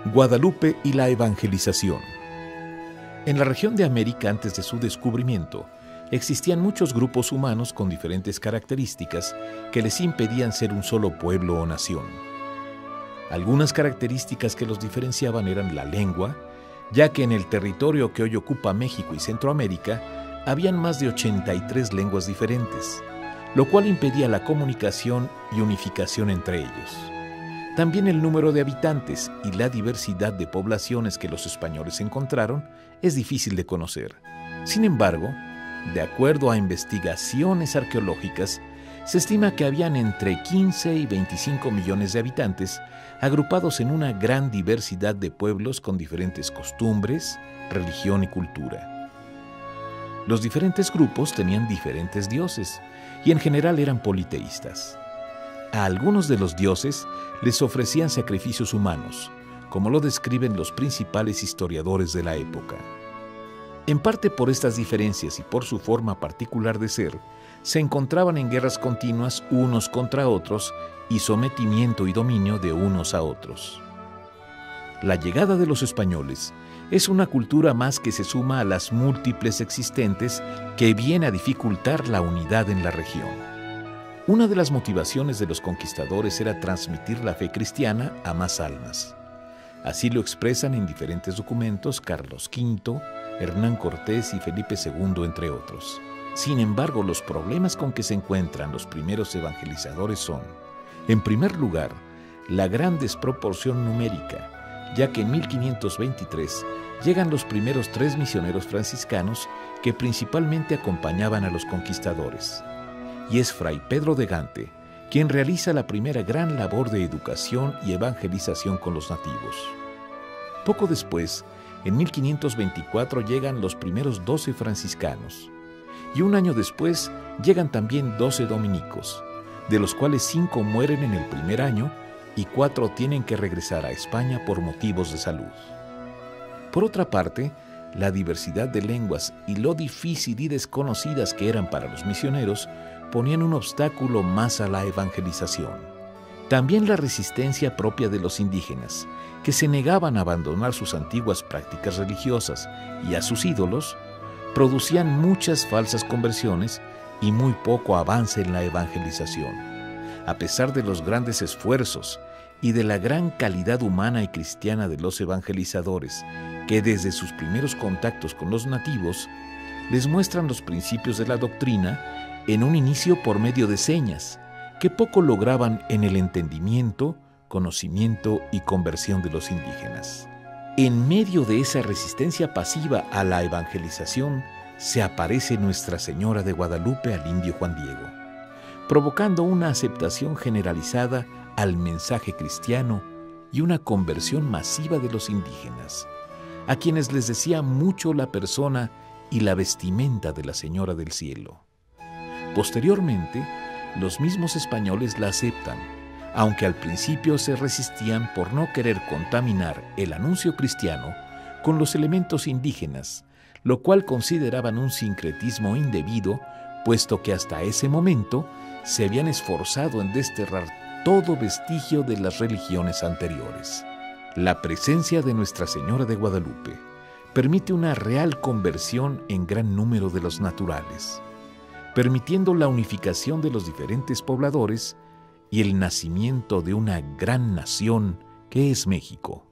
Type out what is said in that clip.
Guadalupe y la evangelización. En la región de América, antes de su descubrimiento, existían muchos grupos humanos con diferentes características que les impedían ser un solo pueblo o nación. Algunas características que los diferenciaban eran la lengua, ya que en el territorio que hoy ocupa México y Centroamérica habían más de 83 lenguas diferentes, lo cual impedía la comunicación y unificación entre ellos. También el número de habitantes y la diversidad de poblaciones que los españoles encontraron es difícil de conocer. Sin embargo, de acuerdo a investigaciones arqueológicas, se estima que habían entre 15 y 25 millones de habitantes agrupados en una gran diversidad de pueblos con diferentes costumbres, religión y cultura. Los diferentes grupos tenían diferentes dioses y en general eran politeístas. A algunos de los dioses les ofrecían sacrificios humanos, como lo describen los principales historiadores de la época. En parte por estas diferencias y por su forma particular de ser, se encontraban en guerras continuas unos contra otros y sometimiento y dominio de unos a otros. La llegada de los españoles es una cultura más que se suma a las múltiples existentes que viene a dificultar la unidad en la región. Una de las motivaciones de los conquistadores era transmitir la fe cristiana a más almas. Así lo expresan en diferentes documentos Carlos V, Hernán Cortés y Felipe II, entre otros. Sin embargo, los problemas con que se encuentran los primeros evangelizadores son, en primer lugar, la gran desproporción numérica, ya que en 1523 llegan los primeros 3 misioneros franciscanos que principalmente acompañaban a los conquistadores. Y es Fray Pedro de Gante quien realiza la primera gran labor de educación y evangelización con los nativos. Poco después, en 1524 llegan los primeros 12 franciscanos, y un año después llegan también 12 dominicos, de los cuales 5 mueren en el primer año y 4 tienen que regresar a España por motivos de salud. Por otra parte, la diversidad de lenguas y lo difícil y desconocidas que eran para los misioneros ponían un obstáculo más a la evangelización. También la resistencia propia de los indígenas, que se negaban a abandonar sus antiguas prácticas religiosas y a sus ídolos, producían muchas falsas conversiones y muy poco avance en la evangelización. A pesar de los grandes esfuerzos y de la gran calidad humana y cristiana de los evangelizadores, que desde sus primeros contactos con los nativos les muestran los principios de la doctrina en un inicio por medio de señas, que poco lograban en el entendimiento, conocimiento y conversión de los indígenas. En medio de esa resistencia pasiva a la evangelización, se aparece Nuestra Señora de Guadalupe al indio Juan Diego, provocando una aceptación generalizada al mensaje cristiano y una conversión masiva de los indígenas, a quienes les decía mucho la persona y la vestimenta de la Señora del Cielo. Posteriormente, los mismos españoles la aceptan, aunque al principio se resistían por no querer contaminar el anuncio cristiano con los elementos indígenas, lo cual consideraban un sincretismo indebido, puesto que hasta ese momento se habían esforzado en desterrar todo vestigio de las religiones anteriores. La presencia de Nuestra Señora de Guadalupe permite una real conversión en gran número de los naturales, permitiendo la unificación de los diferentes pobladores y el nacimiento de una gran nación que es México.